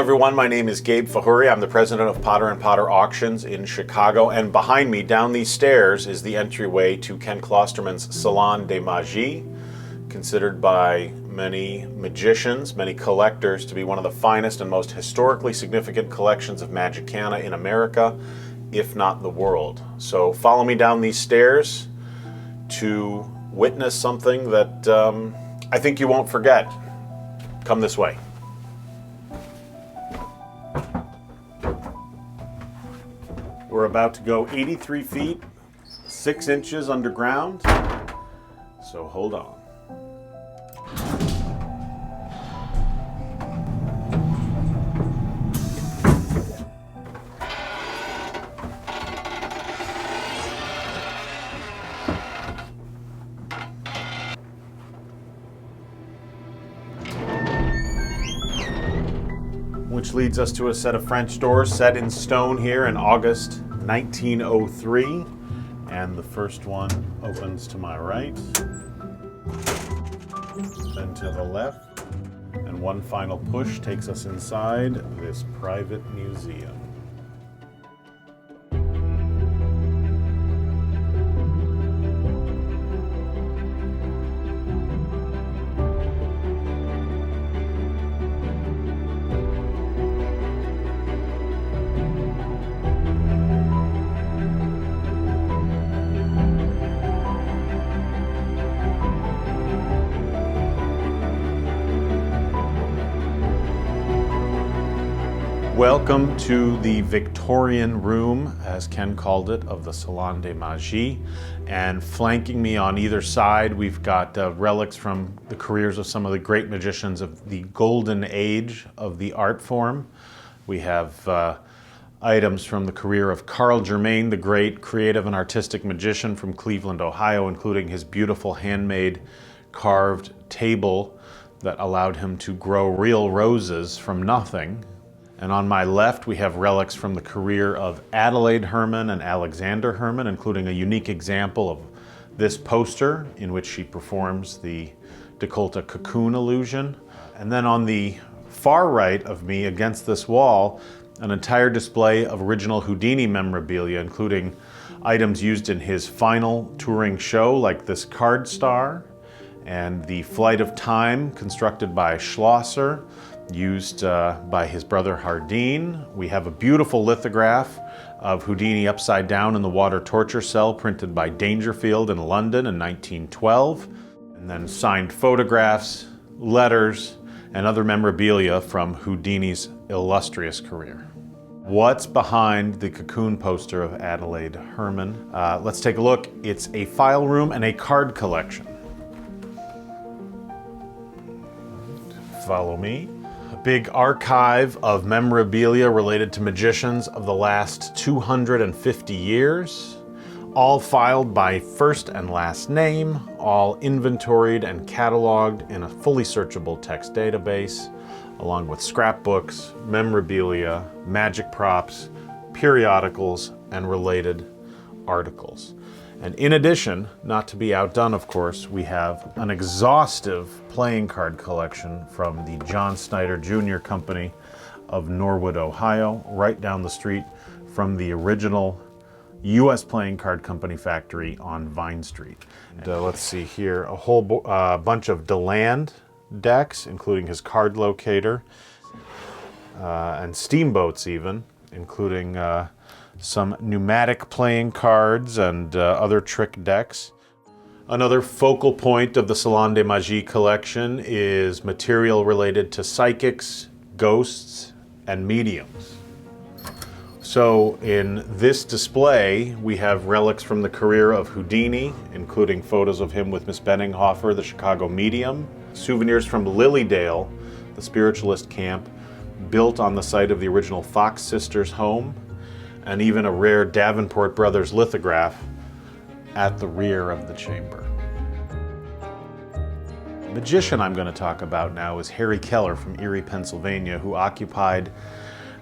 everyone, my name is Gabe Fajuri. I'm the president of Potter & Potter Auctions in Chicago, and behind me, down these stairs, is the entryway to Ken Klosterman's Salon de Magie, considered by many magicians, many collectors, to be one of the finest and most historically significant collections of magicana in America, if not the world. So follow me down these stairs to witness something that I think you won't forget. Come this way. We're about to go 83 feet, 6 inches underground, so hold on. Which leads us to a set of French doors set in stone here in August 1903. And the first one opens to my right, then to the left, and one final push takes us inside this private museum. Welcome to the Victorian Room, as Ken called it, of the Salon de Magie. And flanking me on either side, we've got relics from the careers of some of the great magicians of the golden age of the art form. We have items from the career of Karl Germain, the great creative and artistic magician from Cleveland, Ohio, including his beautiful handmade carved table that allowed him to grow real roses from nothing. And on my left, we have relics from the career of Adelaide Herman and Alexander Herman, including a unique example of this poster in which she performs the décolleté cocoon illusion. And then on the far right of me, against this wall, an entire display of original Houdini memorabilia, including items used in his final touring show, like this card star, and the Flight of Time, constructed by Schlosser, used by his brother Houdin. We have a beautiful lithograph of Houdini upside down in the water torture cell, printed by Dangerfield in London in 1912. And then signed photographs, letters, and other memorabilia from Houdini's illustrious career. What's behind the cocoon poster of Adelaide Herman? Let's take a look. It's a file room and a card collection. Follow me. A big archive of memorabilia related to magicians of the last 250 years, all filed by first and last name, all inventoried and cataloged in a fully searchable text database, along with scrapbooks, memorabilia, magic props, periodicals, and related articles. And in addition, not to be outdone, of course, we have an exhaustive playing card collection from the John Snyder Jr. Company of Norwood, Ohio, right down the street from the original U.S. Playing Card Company factory on Vine Street. And, let's see here, a whole bunch of DeLand decks, including his card locator, and steamboats even, including some pneumatic playing cards and other trick decks. Another focal point of the Salon de Magie collection is material related to psychics, ghosts, and mediums. So in this display, we have relics from the career of Houdini, including photos of him with Miss Benninghofer, the Chicago medium, souvenirs from Lilydale, the spiritualist camp, built on the site of the original Fox sisters' home, and even a rare Davenport Brothers lithograph at the rear of the chamber. The magician I'm going to talk about now is Harry Kellar from Erie, Pennsylvania, who occupied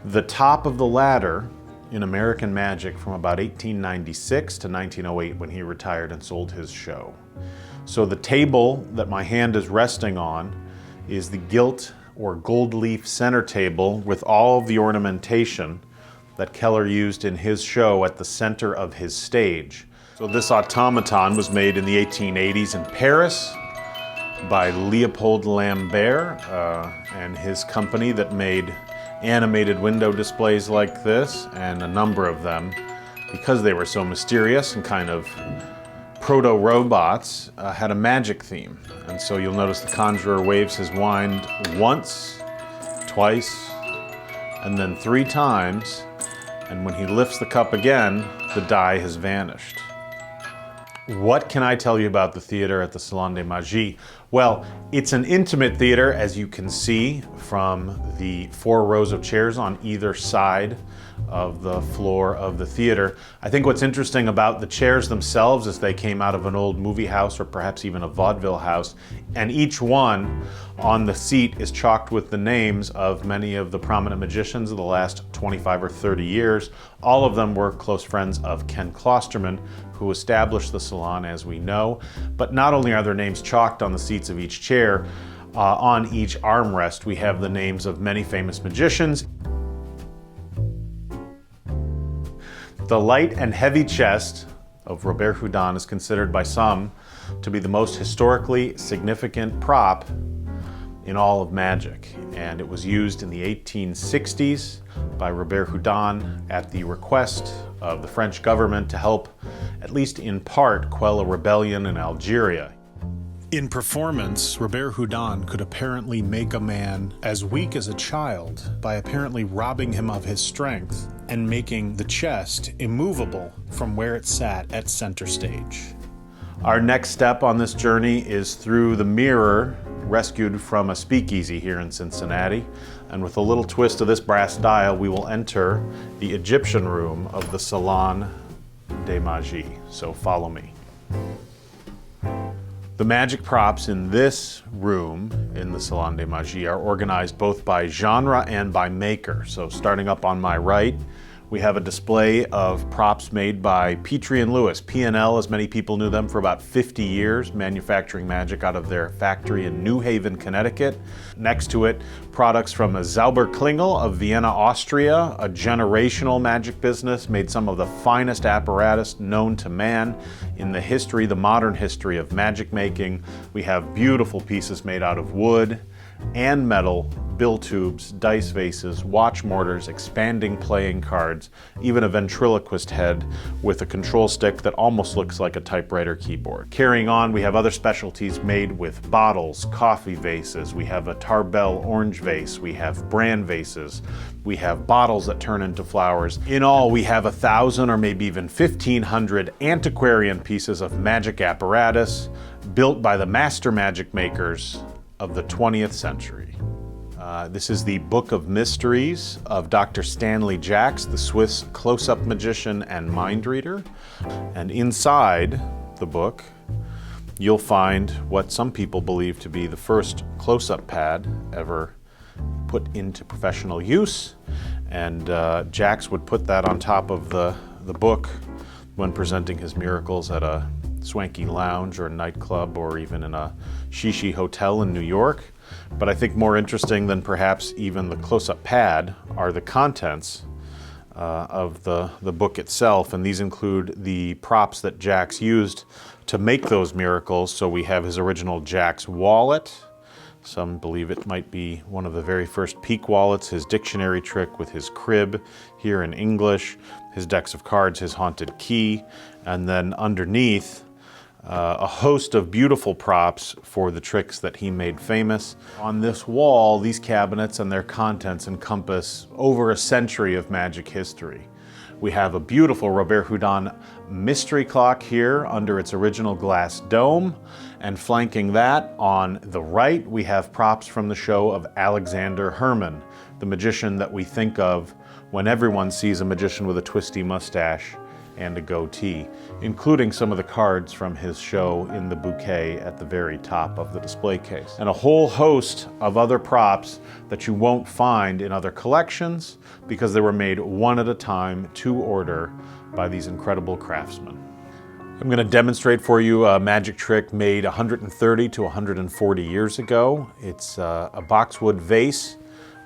the top of the ladder in American magic from about 1896 to 1908, when he retired and sold his show. So the table that my hand is resting on is the gilt or gold leaf center table with all of the ornamentation that Kellar used in his show at the center of his stage. So this automaton was made in the 1880s in Paris by Leopold Lambert and his company that made animated window displays like this, and a number of them, because they were so mysterious and kind of proto-robots, had a magic theme. And so you'll notice the conjurer waves his wand once, twice, and then 3 times, and when he lifts the cup again, the die has vanished. What can I tell you about the theater at the Salon de Magie? Well, it's an intimate theater, as you can see from the 4 rows of chairs on either side of the floor of the theater. I think what's interesting about the chairs themselves is they came out of an old movie house or perhaps even a vaudeville house, and each one on the seat is chalked with the names of many of the prominent magicians of the last 25 or 30 years. All of them were close friends of Ken Klosterman, who established the salon, as we know. But not only are their names chalked on the seats of each chair, on each armrest we have the names of many famous magicians. The light and heavy chest of Robert-Houdin is considered by some to be the most historically significant prop in all of magic, and it was used in the 1860s by Robert-Houdin at the request of the French government to help, at least in part, quell a rebellion in Algeria. In performance, Robert-Houdin could apparently make a man as weak as a child by apparently robbing him of his strength and making the chest immovable from where it sat at center stage. Our next step on this journey is through the mirror rescued from a speakeasy here in Cincinnati, and with a little twist of this brass dial we will enter the Egyptian room of the Salon de Magie. So follow me. The magic props in this room in the Salon de Magie are organized both by genre and by maker. So starting up on my right, we have a display of props made by Petrie & Lewis. P&L, as many people knew them, for about 50 years, manufacturing magic out of their factory in New Haven, Connecticut. Next to it, products from Zauber Klingl of Vienna, Austria, a generational magic business, made some of the finest apparatus known to man in the history, the modern history of magic making. We have beautiful pieces made out of wood and metal, bill tubes, dice vases, watch mortars, expanding playing cards, even a ventriloquist head with a control stick that almost looks like a typewriter keyboard. Carrying on, we have other specialties made with bottles, coffee vases, we have a Tarbell orange vase, we have bran vases, we have bottles that turn into flowers. In all, we have 1,000 or maybe even 1,500 antiquarian pieces of magic apparatus built by the master magic makers of the 20th century. This is the Book of Mysteries of Dr. Stanley Jacks, the Swiss close-up magician and mind reader. And inside the book, you'll find what some people believe to be the first close-up pad ever put into professional use. And Jacks would put that on top of the book when presenting his miracles at a swanky lounge or a nightclub or even in a shishi hotel in New York. But I think more interesting than perhaps even the close-up pad are the contents of the book itself, and these include the props that Jacks used to make those miracles. So we have his original Jacks wallet. Some believe it might be one of the very first peak wallets, his dictionary trick with his crib here in English, his decks of cards, his haunted key, and then underneath a host of beautiful props for the tricks that he made famous. On this wall, these cabinets and their contents encompass over a century of magic history. We have a beautiful Robert-Houdin mystery clock here under its original glass dome, and flanking that on the right, we have props from the show of Alexander Herman, the magician that we think of when everyone sees a magician with a twisty mustache and a goatee, including some of the cards from his show in the bouquet at the very top of the display case. And a whole host of other props that you won't find in other collections because they were made one at a time to order by these incredible craftsmen. I'm going to demonstrate for you a magic trick made 130 to 140 years ago. It's a boxwood vase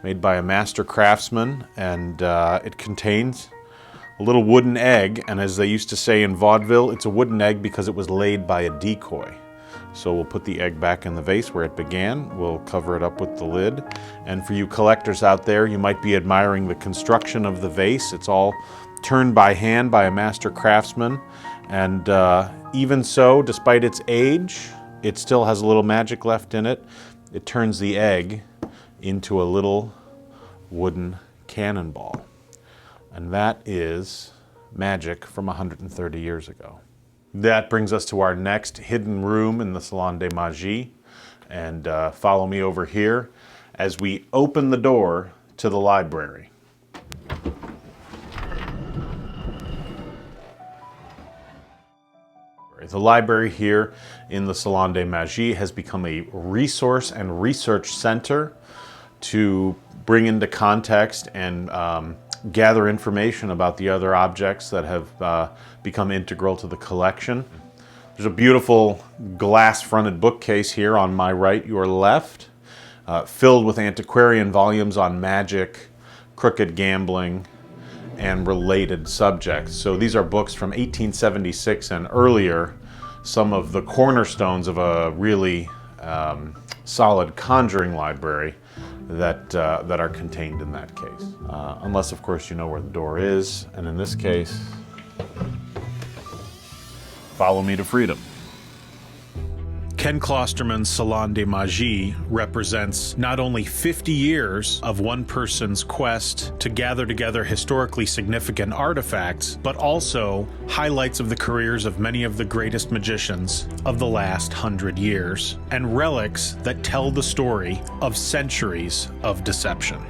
made by a master craftsman, and it contains a little wooden egg, and as they used to say in vaudeville, it's a wooden egg because it was laid by a decoy. So we'll put the egg back in the vase where it began. We'll cover it up with the lid. And for you collectors out there, you might be admiring the construction of the vase. It's all turned by hand by a master craftsman. And even so, despite its age, it still has a little magic left in it. It turns the egg into a little wooden cannonball. And that is magic from 130 years ago. That brings us to our next hidden room in the Salon de Magie. And follow me over here as we open the door to the library. The library here in the Salon de Magie has become a resource and research center to bring into context and gather information about the other objects that have become integral to the collection. There's a beautiful glass-fronted bookcase here on my right, your left, filled with antiquarian volumes on magic, crooked gambling, and related subjects. So these are books from 1876 and earlier, some of the cornerstones of a really solid conjuring library that are contained in that case. Unless, of course, you know where the door is, and in this case, follow me to freedom. Ken Klosterman's Salon de Magie represents not only 50 years of one person's quest to gather together historically significant artifacts, but also highlights of the careers of many of the greatest magicians of the last 100 years, and relics that tell the story of centuries of deception.